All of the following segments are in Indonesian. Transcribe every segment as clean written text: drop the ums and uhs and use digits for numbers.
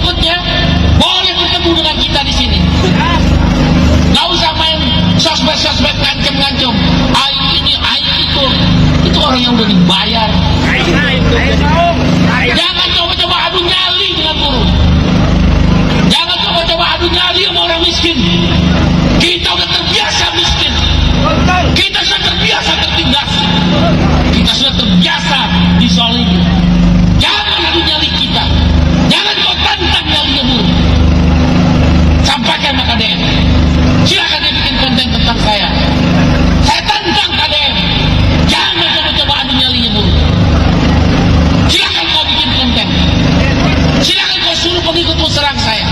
berikutnya boleh bertemu dengan kita di sini. Nggak usah main sosmed ngancem-ngancem. Ayo ini, ayo itu orang yang udah dibayar. Jangan coba-coba adu nyali dengan buruh. Jangan coba-coba adu nyali sama orang miskin. Kita udah terbiasa miskin. Kita sudah terbiasa tertindas. Kita sudah terbiasa disolimi. Jangan adu nyali kita. Jangan kau tantang nyalinya buruh. Sampaikan sama KDM. Silakan dia bikin konten tentang saya. Saya tantang KDM. Jangan coba-coba adu nyalinya buruh. Silakan kau bikin konten. Silakan kau suruh pengikutmu serang saya.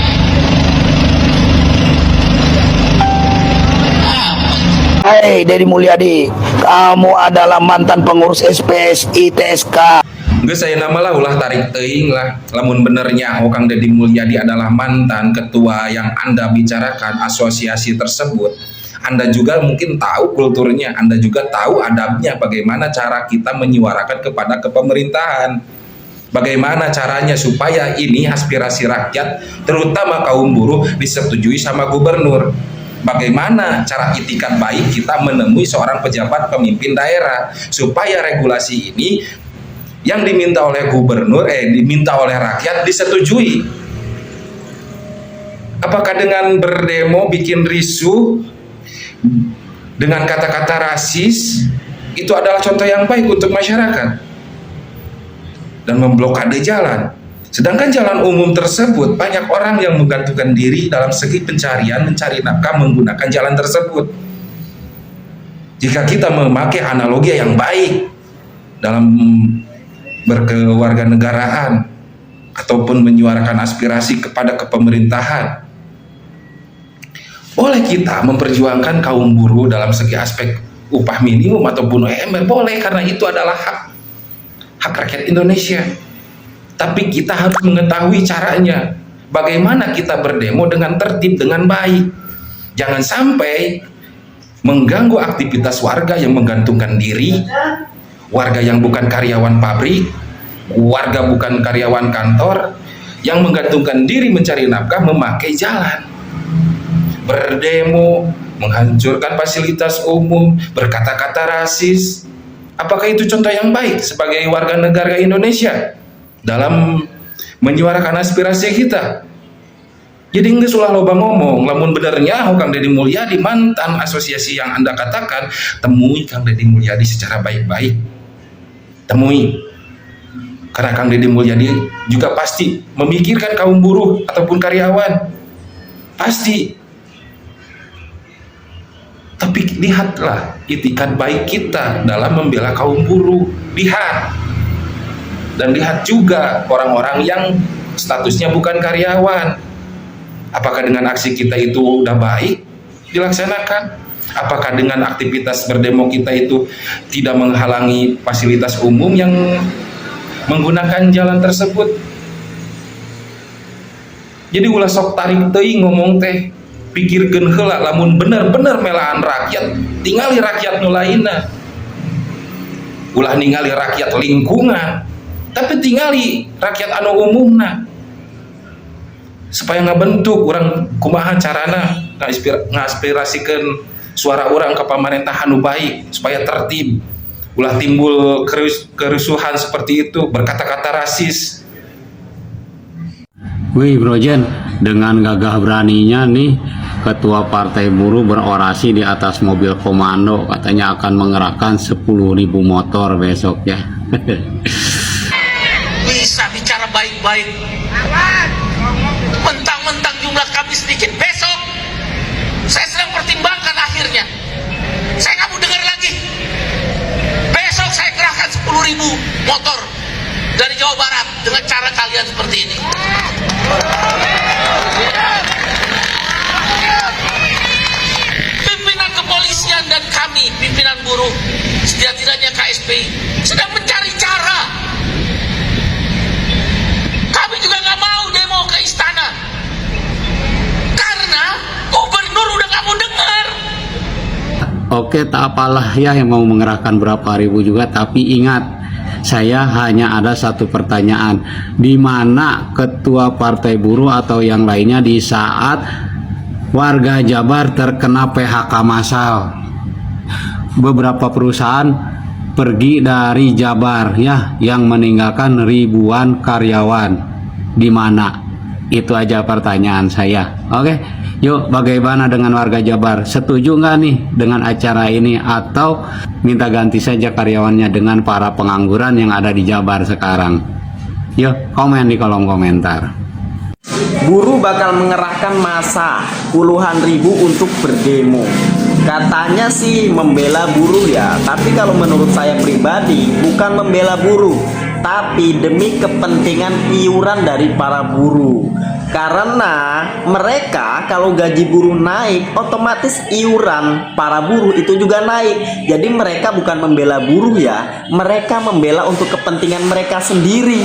Hai Deddy Mulyadi, kamu adalah mantan pengurus SPSI TSK. Geus saya nama lah ulah tarik teuing lah. Lamun benernya Kang Deddy Mulyadi adalah mantan ketua yang Anda bicarakan asosiasi tersebut, Anda juga mungkin tahu kulturnya, Anda juga tahu adabnya, bagaimana cara kita menyuarakan kepada kepemerintahan. Bagaimana caranya supaya ini aspirasi rakyat, terutama kaum buruh, disetujui sama gubernur. Bagaimana cara itikat baik kita menemui seorang pejabat pemimpin daerah supaya regulasi ini yang diminta oleh gubernur, diminta oleh rakyat disetujui. Apakah dengan berdemo bikin risuh dengan kata-kata rasis itu adalah contoh yang baik untuk masyarakat dan memblokade jalan? Sedangkan jalan umum tersebut banyak orang yang menggantungkan diri dalam segi pencarian, mencari nafkah menggunakan jalan tersebut. Jika kita memakai analogi yang baik dalam berkewarganegaraan ataupun menyuarakan aspirasi kepada kepemerintahan, boleh kita memperjuangkan kaum buruh dalam segi aspek upah minimum ataupun UMR, boleh, karena itu adalah hak rakyat Indonesia. Tapi kita harus mengetahui caranya, bagaimana kita berdemo dengan tertib, dengan baik. Jangan sampai mengganggu aktivitas warga yang menggantungkan diri, warga yang bukan karyawan pabrik, warga bukan karyawan kantor, yang menggantungkan diri mencari nafkah memakai jalan. Berdemo, menghancurkan fasilitas umum, berkata-kata rasis. Apakah itu contoh yang baik sebagai warga negara Indonesia dalam menyuarakan aspirasi kita? Jadi nggak sulah loba ngomong. Lamun benernya Kang Deddy Mulyadi mantan asosiasi yang Anda katakan, temui Kang Deddy Mulyadi secara baik-baik. Temui. Karena Kang Deddy Mulyadi juga pasti memikirkan kaum buruh ataupun karyawan. Pasti. Tapi lihatlah itikat baik kita dalam membela kaum buruh. Lihat. Dan lihat juga orang-orang yang statusnya bukan karyawan. Apakah dengan aksi kita itu udah baik dilaksanakan? Apakah dengan aktivitas berdemo kita itu tidak menghalangi fasilitas umum yang menggunakan jalan tersebut? Jadi ulah sok tarik teuing ngomong teh, pikirkeun heula lamun bener-bener melaan rakyat, tingali rakyat nu lainna. Ulah ningali rakyat lingkungan, tapi tingali rakyat anu umumna supaya ngabentuk orang kumaha carana ngaspirasikeun suara orang ke pemerintahan anu baik supaya tertib. Ulah timbul kerusuhan seperti itu, berkata-kata rasis. Wih Bro Jen, dengan gagah beraninya nih Ketua Partai Buruh berorasi di atas mobil komando, katanya akan mengerahkan 10.000 motor besok ya. Bisa bicara baik-baik. Mentang-mentang jumlah kami sedikit, besok saya sedang pertimbangkan akhirnya. Saya nggak mau dengar lagi. Besok saya kerahkan 10.000 motor dari Jawa Barat dengan cara kalian seperti ini. Pimpinan kepolisian dan kami, pimpinan buruh, setidak-tidaknya KSPI, sedang mencari cara. Kami juga nggak mau demo ke istana karena gubernur udah nggak mau dengar. Oke, tak apalah ya yang mau mengerahkan berapa ribu juga, tapi ingat Saya hanya ada satu pertanyaan, di mana ketua Partai Buruh atau yang lainnya di saat warga Jabar terkena PHK massal? Beberapa perusahaan pergi dari Jabar ya, yang meninggalkan ribuan karyawan. Di mana? Itu aja pertanyaan saya. Oke, yuk, bagaimana dengan warga Jabar? Setuju nggak nih dengan acara ini, atau minta ganti saja karyawannya dengan para pengangguran yang ada di Jabar sekarang? Yuk, komen di kolom komentar. Buruh bakal mengerahkan massa puluhan ribu untuk berdemo. Katanya sih membela buruh ya, tapi kalau menurut saya pribadi bukan membela buruh, tapi demi kepentingan iuran dari para buruh. Karena mereka kalau gaji buruh naik, otomatis iuran para buruh itu juga naik. Jadi mereka bukan membela buruh ya, mereka membela untuk kepentingan mereka sendiri.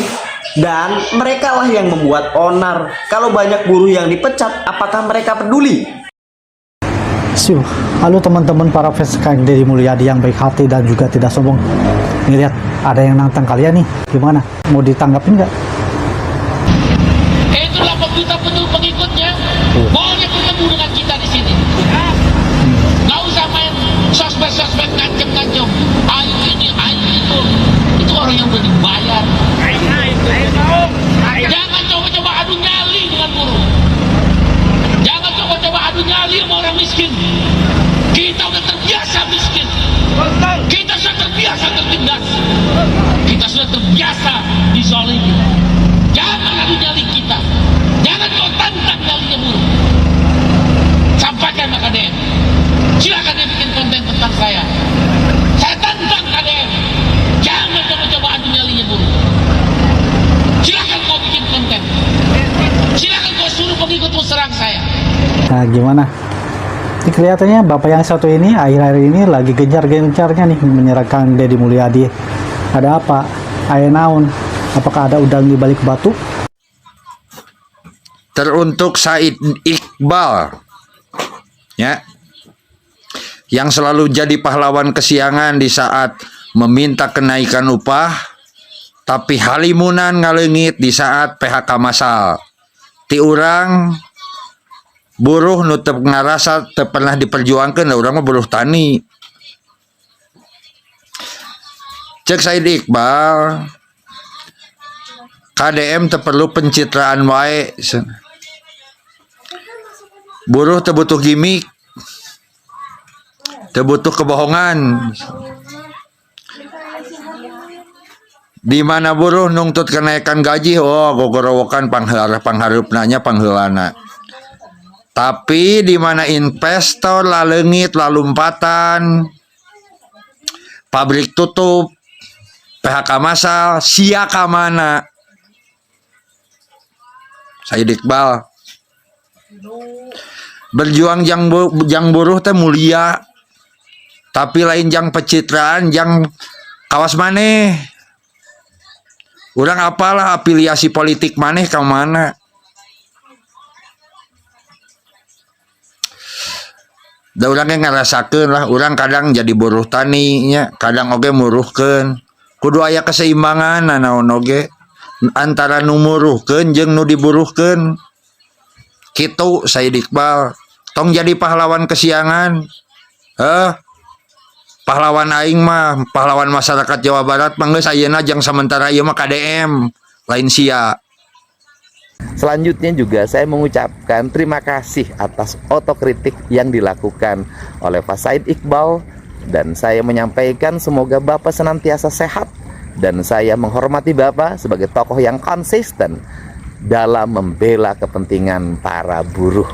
Dan mereka lah yang membuat onar. Kalau banyak buruh yang dipecat, apakah mereka peduli? Halo teman-teman para fans Kang Deddy Mulyadi yang baik hati dan juga tidak sombong. Nih lihat, ada yang nantang kalian nih. Gimana? Mau ditanggapin nggak? Itulah pemerintah penuh pengikutnya. Boleh bertemu dengan kita di sini. Nggak usah main sosmed ngancem-ngancem. Ayo ini, ayo itu. Itu orang yang udah dibayar. Jangan coba-coba adu nyali dengan buruh. Jangan coba-coba adu nyali sama orang miskin. Kita udah terbiasa miskin. Kita sudah terbiasa tertindas. Kita sudah terbiasa dizalimi. Jangan adu nyali kita. Jangan kau tantang nyalinya buruh. Sampaikan ke KDM. Silakan dia bikin konten tentang saya. Saya tantang KDM. Jangan coba-coba adu nyalinya buruh. Silakan kau bikin konten. Silakan kau suruh pengikutmu serang saya. Nah gimana? Ini kelihatannya bapak yang satu ini akhir-akhir ini lagi gencar-gencarnya nih menyerahkan Deddy Mulyadi. Ada apa? Ayo naon? Apakah ada udang di balik batu? Teruntuk Said Iqbal ya, yang selalu jadi pahlawan kesiangan di saat meminta kenaikan upah, tapi halimunan ngalengit di saat PHK massal. Ti urang buruh nutup ngarasa teu pernah diperjuangkan, urang mah buruh tani. Cek Said Iqbal, KDM teu perlu pencitraan wae. Buruh teu butuh gimmick, teu butuh kebohongan. Di mana buruh nuntut kenaikan gaji, oh gogorowokan pangharupnanya pangheulana. Tapi di mana investor lalengit lalumpatan, pabrik tutup, PHK massal, sia ka mana? Said Iqbal berjuang jang buruh teh mulia, tapi lain jang pencitraan, jang kawas maneh. Urang apalah afiliasi politik maneh ka mana? Da urang ge ngarasakeun lah, urang kadang jadi buruh tani nya, kadang oge muruhkeun. Kudu aya keseimbangan naon oge antara nu muruhkeun jeung nu diburuhkeun. Kitu Said Iqbal, tong jadi pahlawan kesiangan. Pahlawan aing mah, pahlawan masyarakat Jawa Barat mah geus ayeuna jang sementara ieu mah KDM, lain sia. Selanjutnya juga saya mengucapkan terima kasih atas otokritik yang dilakukan oleh Pak Said Iqbal, dan saya menyampaikan semoga Bapak senantiasa sehat, dan saya menghormati Bapak sebagai tokoh yang konsisten dalam membela kepentingan para buruh.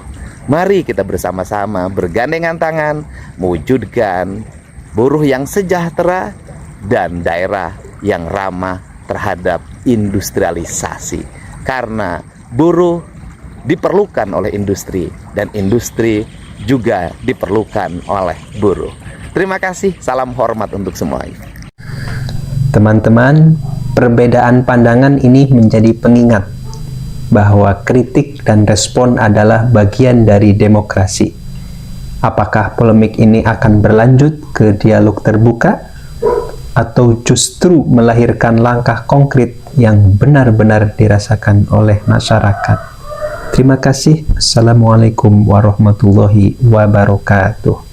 Mari kita bersama-sama bergandengan tangan mewujudkan buruh yang sejahtera dan daerah yang ramah terhadap industrialisasi. Karena buruh diperlukan oleh industri, dan industri juga diperlukan oleh buruh. Terima kasih, salam hormat untuk semua. Teman-teman, perbedaan pandangan ini menjadi pengingat bahwa kritik dan respon adalah bagian dari demokrasi. Apakah polemik ini akan berlanjut ke dialog terbuka? atau justru melahirkan langkah konkret yang benar-benar dirasakan oleh masyarakat? Terima kasih. Assalamualaikum warahmatullahi wabarakatuh.